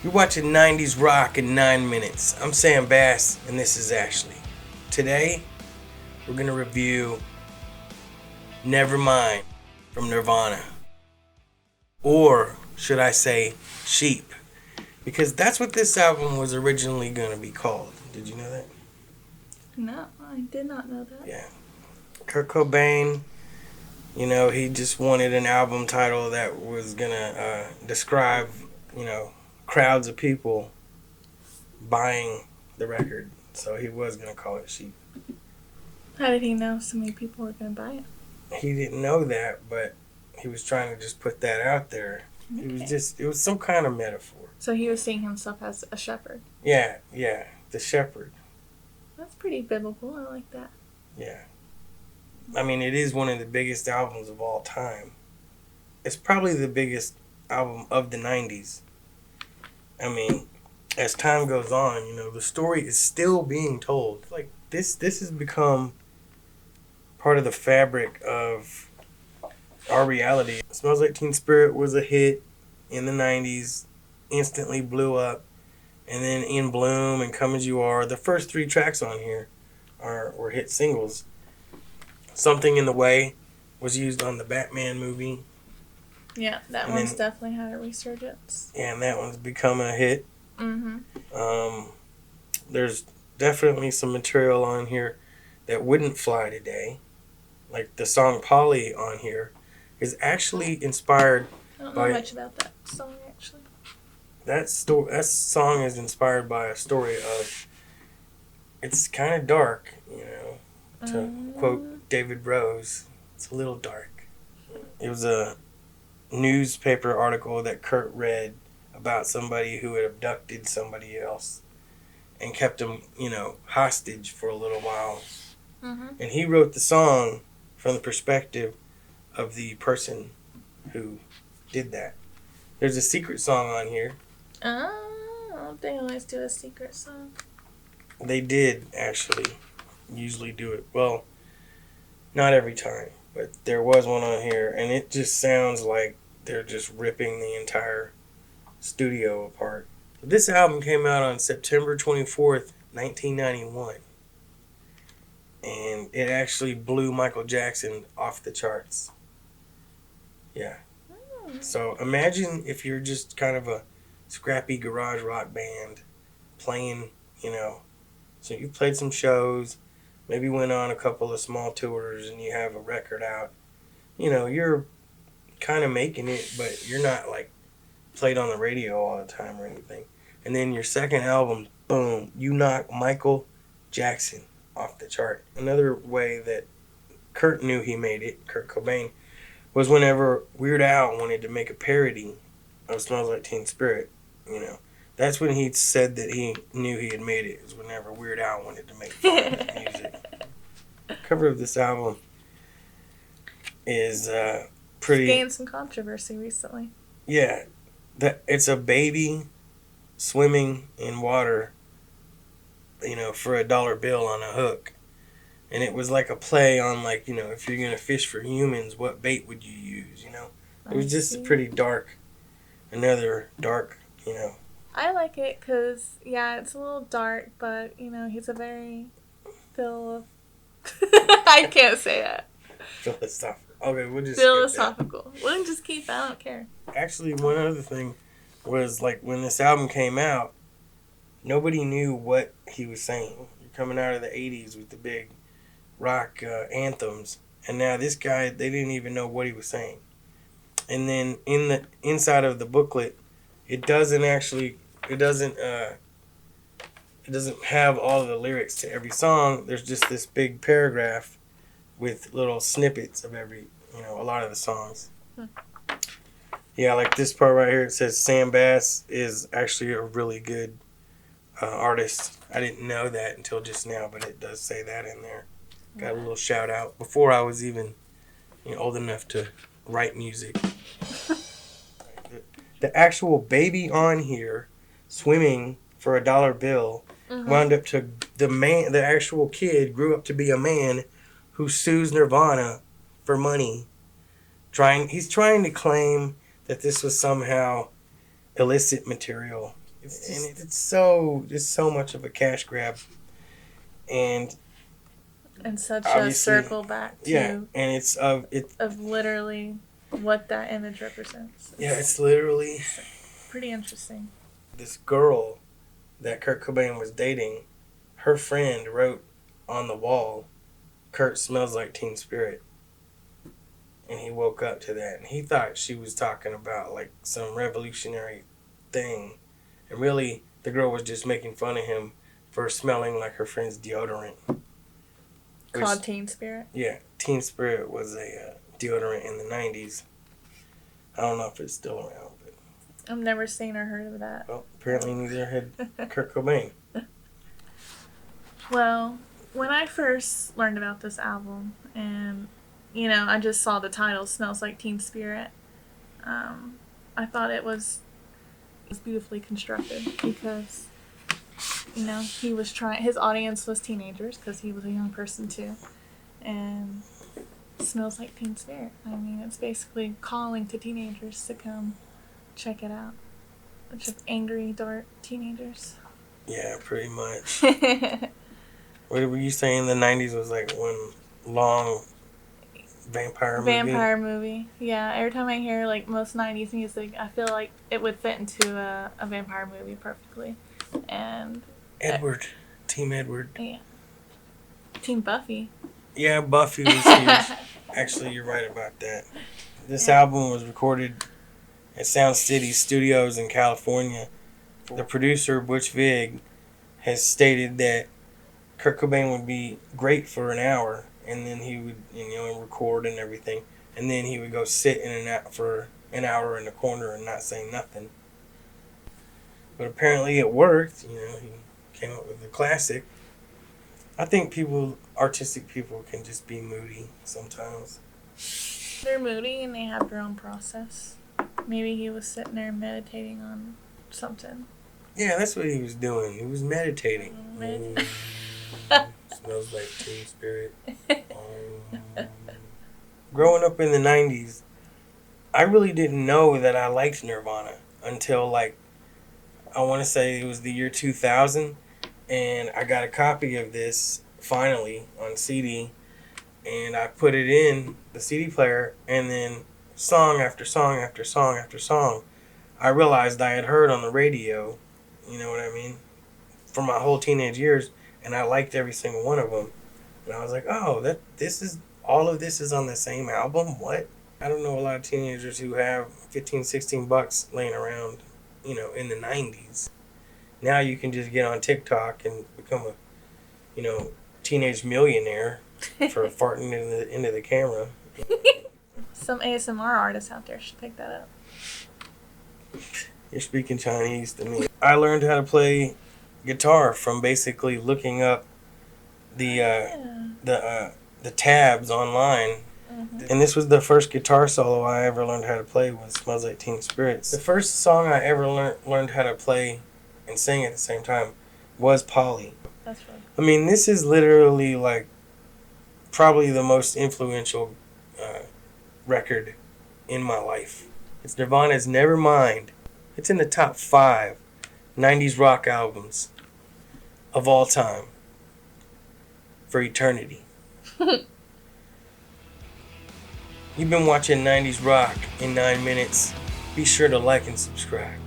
You're watching 90s rock in 9 minutes. I'm Sam Bass, and this is Ashley. Today, we're going to review Nevermind from Nirvana. Or, should I say, Sheep. Because that's what this album was originally going to be called. Did you know that? No, I did not know that. Yeah. Kurt Cobain, he just wanted an album title that was going to describe, crowds of people buying the record. So he was going to call it Sheep. How did he know so many people were going to buy it? He didn't know that, but he was trying to just put that out there. Okay. It was some kind of metaphor. So he was seeing himself as a shepherd. Yeah, the shepherd. That's pretty biblical. I like that. Yeah. I mean, it is one of the biggest albums of all time. It's probably the biggest album of the 90s. I mean, as time goes on, the story is still being told. Like, this has become part of the fabric of our reality. Smells Like Teen Spirit was a hit in the 90s, instantly blew up. And then In Bloom and Come As You Are, the first 3 tracks on here were hit singles. Something in the Way was used on the Batman movie. Yeah, that one's definitely had a resurgence. Yeah, and that one's become a hit. Mm-hmm. There's definitely some material on here that wouldn't fly today. Like the song Polly on here is actually inspired I don't know much about that song, actually. That song is inspired by a story of, it's kind of dark, to quote David Rose, it's a little dark. It was a newspaper article that Kurt read about somebody who had abducted somebody else and kept him, hostage for a little while. Mm-hmm. And he wrote the song from the perspective of the person who did that. There's a secret song on here. Oh, they always do a secret song. They did, actually, usually do it. Well, not every time, but there was one on here, and it just sounds like they're just ripping the entire studio apart. This album came out on September 24th, 1991, and it actually blew Michael Jackson off the charts. Yeah. So imagine if you're just kind of a scrappy garage rock band playing, so you played some shows, maybe went on a couple of small tours, and you have a record out. You're kind of making it, but you're not like played on the radio all the time or anything. And then your second album, boom, you knock Michael Jackson off the chart. Another way that Kurt knew he made it, Kurt Cobain, was whenever Weird Al wanted to make a parody of Smells Like Teen Spirit. That's when he said that he knew he had made it. It was whenever Weird Al wanted to make fun of his music. The cover of this album is pretty... It's gained some controversy recently. Yeah. It's a baby swimming in water, for $1 bill on a hook. And it was like a play on, if you're going to fish for humans, what bait would you use, It was just pretty dark. Another dark, I like it because, it's a little dark, but, he's a very I can't say that. Philosophical. Okay, we'll just philosophical. We'll just keep that. I don't care. Actually, one other thing was, when this album came out, nobody knew what he was saying. You're coming out of the 80s with the big rock anthems, and now this guy, they didn't even know what he was saying. And then in the inside of the booklet, it doesn't have all of the lyrics to every song. There's just this big paragraph with little snippets of a lot of the songs. Yeah, like this part right here, it says Sam Bass is actually a really good artist. I didn't know that until just now, but it does say that in there. Got a little shout out before I was even old enough to write music. The actual baby on here swimming for $1 bill wound up to the actual kid grew up to be a man who sues Nirvana for money. He's trying to claim that this was somehow illicit material. It's so much of a cash grab, and such a obviously, circle back to yeah, and it's of literally what that image represents. It's literally pretty interesting. This girl that Kurt Cobain was dating, her friend wrote on the wall, "Kurt smells like Teen Spirit." And he woke up to that, and he thought she was talking about like some revolutionary thing, and really the girl was just making fun of him for smelling like her friend's deodorant. Called Teen Spirit? Yeah, Teen Spirit was a deodorant in the 90s. I don't know if it's still around, but I've never seen or heard of that. Well, apparently neither had Kurt Cobain. Well, when I first learned about this album, and I just saw the title, "Smells Like Teen Spirit," I thought it was beautifully constructed because he was trying. His audience was teenagers because he was a young person too, and smells like Teen Spirit. I mean, it's basically calling to teenagers to come check it out. A bunch of angry, dark teenagers. Yeah, pretty much. What were you saying? The 90s was like one long vampire movie. Yeah, every time I hear like most 90s music, I feel like it would fit into a vampire movie perfectly. And Edward. Team Edward. Yeah. Team Buffy. Yeah, Buffy was huge. Actually, you're right about that. This album was recorded at Sound City Studios in California. The producer, Butch Vig, has stated that Kurt Cobain would be great for an hour, and then he would, record and everything, and then he would go sit for an hour in the corner and not say nothing. But apparently it worked. He came up with a classic. I think artistic people can just be moody sometimes. They're moody and they have their own process. Maybe he was sitting there meditating on something. Yeah, that's what he was doing. He was meditating. Smells like Teen Spirit. Growing up in the 90s, I really didn't know that I liked Nirvana until I want to say it was the year 2000, and I got a copy of this finally on CD, and I put it in the CD player, and then song after song after song after song, I realized I had heard on the radio, you know what I mean, for my whole teenage years, and I liked every single one of them. And I was like, oh, all of this is on the same album? What? I don't know a lot of teenagers who have $15-16 laying around, in the 90s. Now you can just get on TikTok and become a, teenage millionaire for farting into the camera. Some ASMR artists out there should pick that up. You're speaking Chinese to me. I learned how to play guitar from basically looking up the tabs online. Mm-hmm. And this was the first guitar solo I ever learned how to play was "Smells Like Teen Spirit." The first song I ever learned how to play and sing at the same time was "Polly." That's right. I mean, this is literally probably the most influential record in my life. It's Nirvana's Nevermind. It's in the top 5 90s rock albums of all time for eternity. You've been watching 90s Rock in 9 minutes. Be sure to like and subscribe.